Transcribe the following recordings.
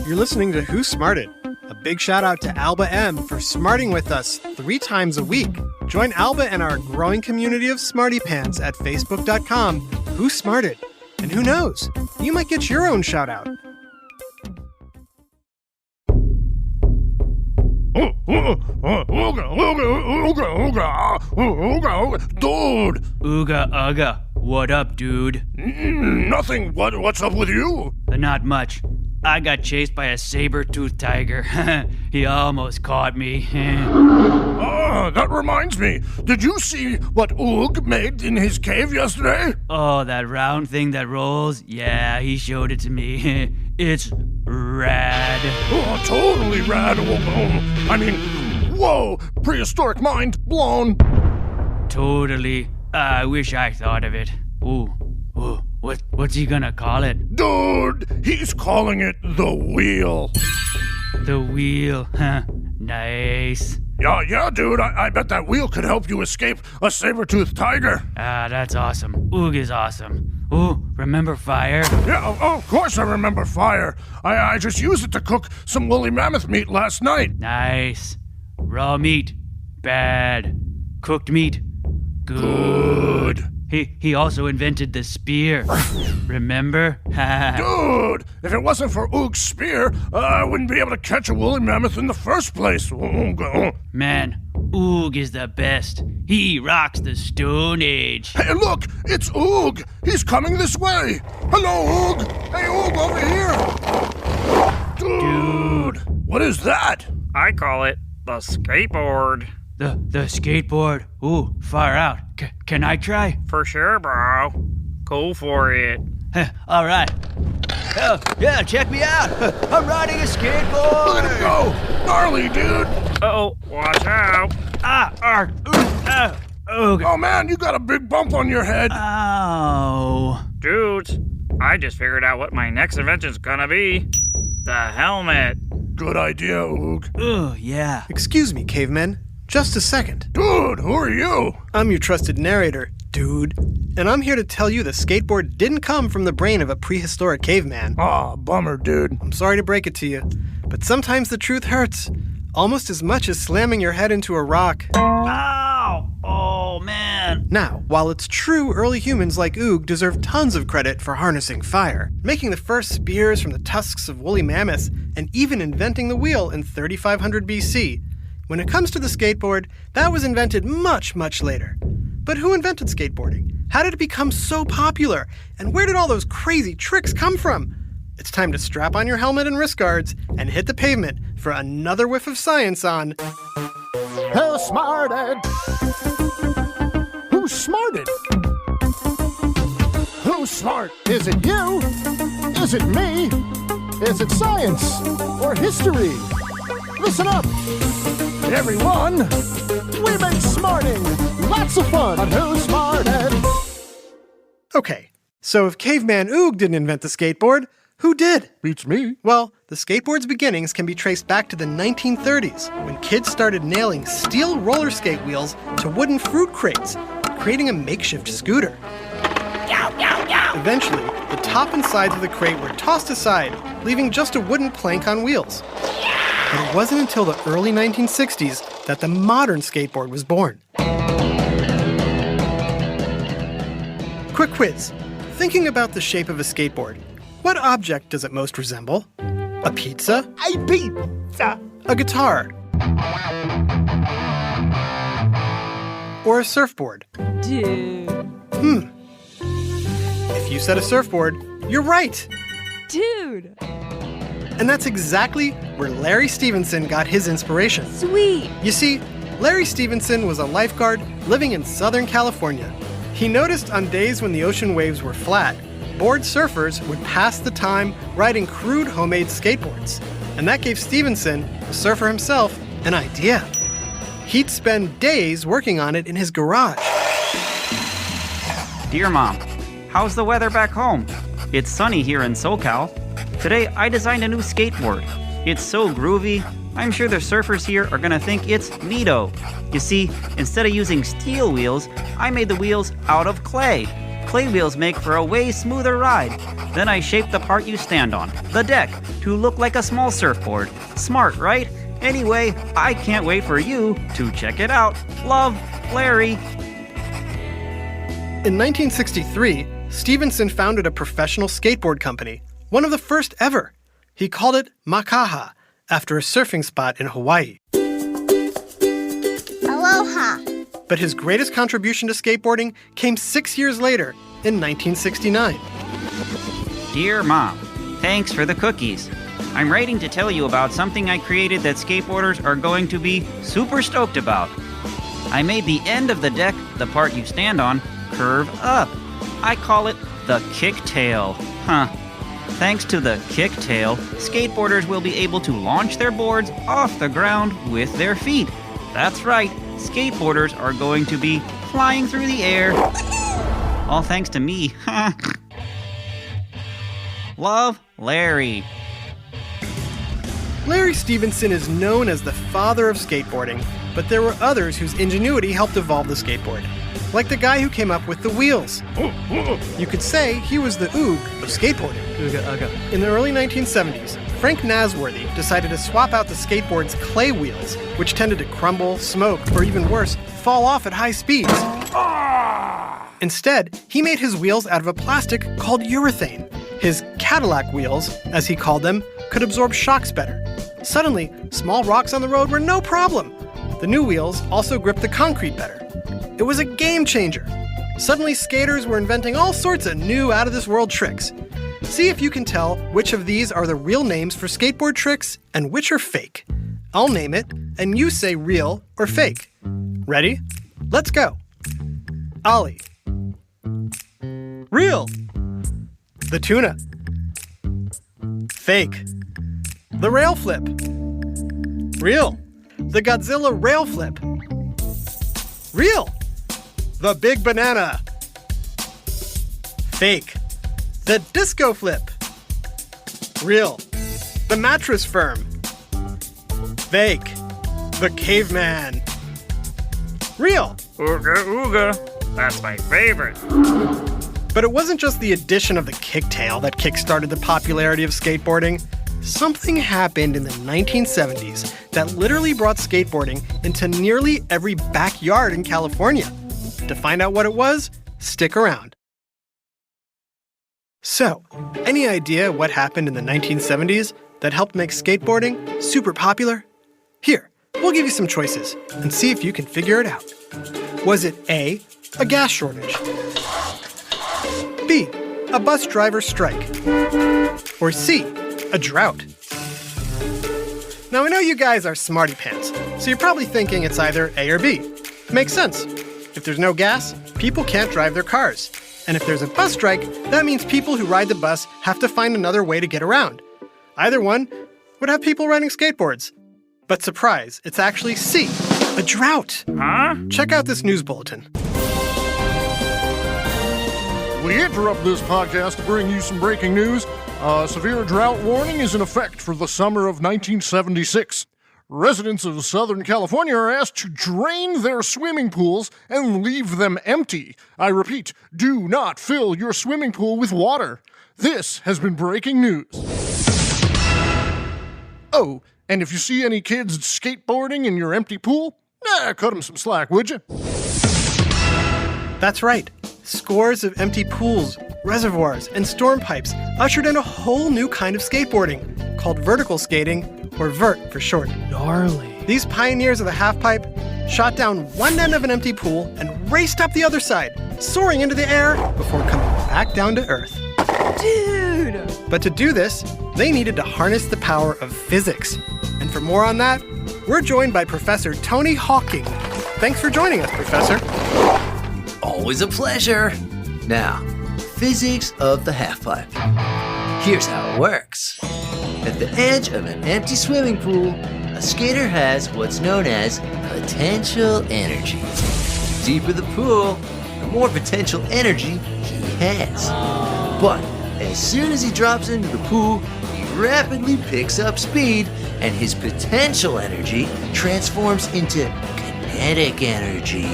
You're listening to Who Smarted? A big shout out to Alba M for smarting with us 3 times a week. Join Alba and our growing community of smarty pants at facebook.com Who Smarted. And who knows, you might get your own shout out. Dude! Ooga ugga. What up, dude? Nothing. What's up with you? Not much. I got chased by a saber-toothed tiger. He almost caught me. That reminds me. Did you see what Oog made in his cave yesterday? Oh, that round thing that rolls? Yeah, he showed it to me. It's rad. Oh, totally rad. I mean, whoa, prehistoric mind blown. Totally. I wish I thought of it. Ooh. What's he gonna call it? Dude, he's calling it the wheel. The wheel. Huh. Nice. Yeah, dude, I bet that wheel could help you escape a saber-toothed tiger. That's awesome. Oog is awesome. Ooh, remember fire? Yeah, of course I remember fire. I just used it to cook some woolly mammoth meat last night. Nice. Raw meat. Bad. Cooked meat. Good. He also invented the spear. Remember? Dude, if it wasn't for Oog's spear, I wouldn't be able to catch a woolly mammoth in the first place. Man, Oog is the best. He rocks the Stone Age. Hey, look, it's Oog. He's coming this way. Hello, Oog. Hey, Oog, over here. Dude, what is that? I call it the skateboard. The skateboard. Ooh, far out. Can I try? For sure, bro. Go for it. All right. Oh, yeah, check me out. I'm riding a skateboard. Look at him go. Gnarly, dude. Uh-oh, watch out. Oh, man, you got a big bump on your head. Ow. Dudes, I just figured out what my next invention's gonna be. The helmet. Good idea, Oog. Oh, yeah. Excuse me, cavemen. Just a second. Dude, who are you? I'm your trusted narrator, dude. And I'm here to tell you the skateboard didn't come from the brain of a prehistoric caveman. Aw, bummer, dude. I'm sorry to break it to you, but sometimes the truth hurts. Almost as much as slamming your head into a rock. Ow! Oh, man. Now, while it's true early humans like Oog deserve tons of credit for harnessing fire, making the first spears from the tusks of woolly mammoths, and even inventing the wheel in 3500 BC, when it comes to the skateboard, that was invented much, much later. But who invented skateboarding? How did it become so popular? And where did all those crazy tricks come from? It's time to strap on your helmet and wrist guards and hit the pavement for another whiff of science on Who Smarted? Who Smarted? Who's smart? Is it you? Is it me? Is it science or history? Listen up, everyone. We've been smarting. Lots of fun on Who Smarted. Okay, so if caveman Oog didn't invent the skateboard, who did? Beats me. Well, the skateboard's beginnings can be traced back to the 1930s, when kids started nailing steel roller skate wheels to wooden fruit crates, creating a makeshift scooter. Eventually, the top and sides of the crate were tossed aside, leaving just a wooden plank on wheels. But it wasn't until the early 1960s that the modern skateboard was born. Quick quiz. Thinking about the shape of a skateboard, what object does it most resemble? A pizza? A pizza. A guitar? Or a surfboard? Dude. If you said a surfboard, you're right! Dude. And that's exactly where Larry Stevenson got his inspiration. Sweet. You see, Larry Stevenson was a lifeguard living in Southern California. He noticed on days when the ocean waves were flat, bored surfers would pass the time riding crude homemade skateboards. And that gave Stevenson, a surfer himself, an idea. He'd spend days working on it in his garage. Dear Mom, how's the weather back home? It's sunny here in SoCal. Today I designed a new skateboard. It's so groovy, I'm sure the surfers here are gonna think it's neato. You see, instead of using steel wheels, I made the wheels out of clay. clay wheels make for a way smoother ride. Then I shaped the part you stand on, the deck, to look like a small surfboard. Smart, right? Anyway, I can't wait for you to check it out. Love, Larry. In 1963, Stevenson founded a professional skateboard company, one of the first ever. He called it Makaha, after a surfing spot in Hawaii. Aloha. But his greatest contribution to skateboarding came 6 years later, in 1969. Dear Mom, thanks for the cookies. I'm writing to tell you about something I created that skateboarders are going to be super stoked about. I made the end of the deck, the part you stand on, curve up. I call it the kicktail. Thanks to the kicktail, skateboarders will be able to launch their boards off the ground with their feet. That's right, skateboarders are going to be flying through the air. All thanks to me. Love, Larry. Larry Stevenson is known as the father of skateboarding, but there were others whose ingenuity helped evolve the skateboard. Like the guy who came up with the wheels. You could say he was the Oog of skateboarding. Ooga ugga. In the early 1970s, Frank Nasworthy decided to swap out the skateboard's clay wheels, which tended to crumble, smoke, or even worse, fall off at high speeds. Instead, he made his wheels out of a plastic called urethane. His Cadillac wheels, as he called them, could absorb shocks better. Suddenly, small rocks on the road were no problem. The new wheels also gripped the concrete better. It was a game changer. Suddenly, skaters were inventing all sorts of new out-of-this-world tricks. See if you can tell which of these are the real names for skateboard tricks and which are fake. I'll name it, and you say real or fake. Ready? Let's go. Ollie. Real. The tuna. Fake. The rail flip. Real. The Godzilla rail flip. Real. The big banana. Fake. The disco flip. Real. The mattress firm. Fake. The caveman. Real. Ooga ooga. That's my favorite. But it wasn't just the addition of the kicktail that kickstarted the popularity of skateboarding. Something happened in the 1970s that literally brought skateboarding into nearly every backyard in California. To find out what it was, stick around. So, any idea what happened in the 1970s that helped make skateboarding super popular? Here, we'll give you some choices and see if you can figure it out. Was it A, a gas shortage? B, a bus driver strike? Or C, a drought? Now, I know you guys are smarty pants, so you're probably thinking it's either A or B. Makes sense. If there's no gas, people can't drive their cars. And if there's a bus strike, that means people who ride the bus have to find another way to get around. Either one would have people riding skateboards. But surprise, it's actually C, a drought. Huh? Check out this news bulletin. We interrupt this podcast to bring you some breaking news. A severe drought warning is in effect for the summer of 1976. Residents of Southern California are asked to drain their swimming pools and leave them empty. I repeat, do not fill your swimming pool with water. This has been breaking news. Oh, and if you see any kids skateboarding in your empty pool, cut them some slack, would you? That's right. Scores of empty pools, reservoirs, and storm pipes ushered in a whole new kind of skateboarding called vertical skating, or vert for short. Gnarly. These pioneers of the half-pipe shot down one end of an empty pool and raced up the other side, soaring into the air before coming back down to Earth. Dude! But to do this, they needed to harness the power of physics. And for more on that, we're joined by Professor Tony Hawking. Thanks for joining us, Professor. Always a pleasure. Now, physics of the halfpipe. Here's how it works. At the edge of an empty swimming pool, a skater has what's known as potential energy. The deeper the pool, the more potential energy he has. But as soon as he drops into the pool, he rapidly picks up speed, and his potential energy transforms into kinetic energy.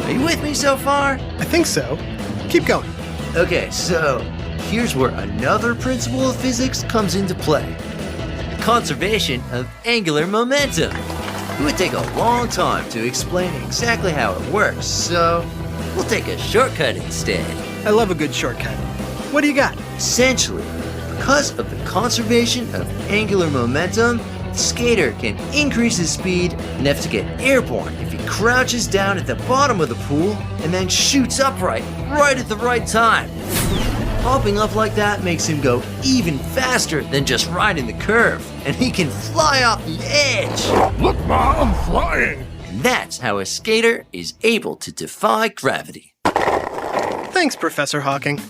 Are you with me so far? I think so. Keep going. Okay, so here's where another principle of physics comes into play. Conservation of angular momentum. It would take a long time to explain exactly how it works, so we'll take a shortcut instead. I love a good shortcut. What do you got? Essentially, because of the conservation of angular momentum, the skater can increase his speed enough to get airborne if he crouches down at the bottom of the pool and then shoots upright right at the right time. Popping up like that makes him go even faster than just riding the curve, and he can fly off the edge. Look, Ma, I'm flying. And that's how a skater is able to defy gravity. Thanks, Professor Hawking.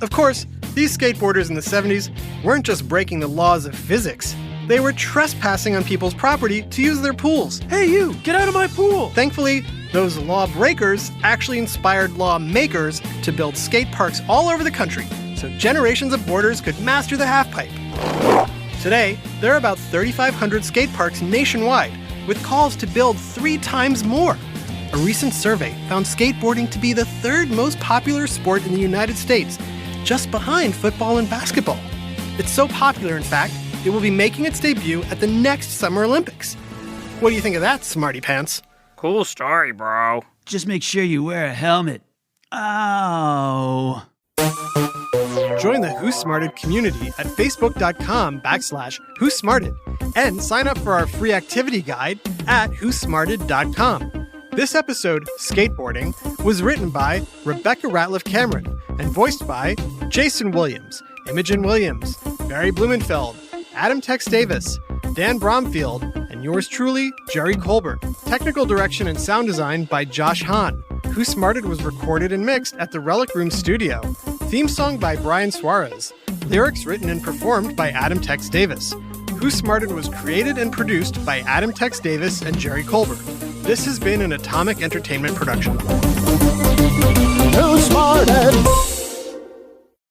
Of course, these skateboarders in the 70s weren't just breaking the laws of physics. They were trespassing on people's property to use their pools. Hey, you! Get out of my pool! Thankfully, those law breakers actually inspired law makers to build skate parks all over the country, so generations of boarders could master the halfpipe. Today, there are about 3,500 skate parks nationwide, with calls to build 3 times more. A recent survey found skateboarding to be the 3rd most popular sport in the United States, just behind football and basketball. It's so popular, in fact, it will be making its debut at the next Summer Olympics. What do you think of that, Smarty Pants? Cool story, bro. Just make sure you wear a helmet. Ow. Join the Who Smarted community at facebook.com/whosmarted and sign up for our free activity guide at whosmarted.com. This episode, Skateboarding, was written by Rebecca Ratliff Cameron and voiced by Jason Williams, Imogen Williams, Barry Blumenfeld, Adam Tex Davis, Dan Bromfield, and yours truly, Jerry Colbert. Technical direction and sound design by Josh Hahn. Who Smarted was recorded and mixed at the Relic Room Studio. Theme song by Brian Suarez. Lyrics written and performed by Adam Tex Davis. Who Smarted was created and produced by Adam Tex Davis and Jerry Colbert. This has been an Atomic Entertainment production.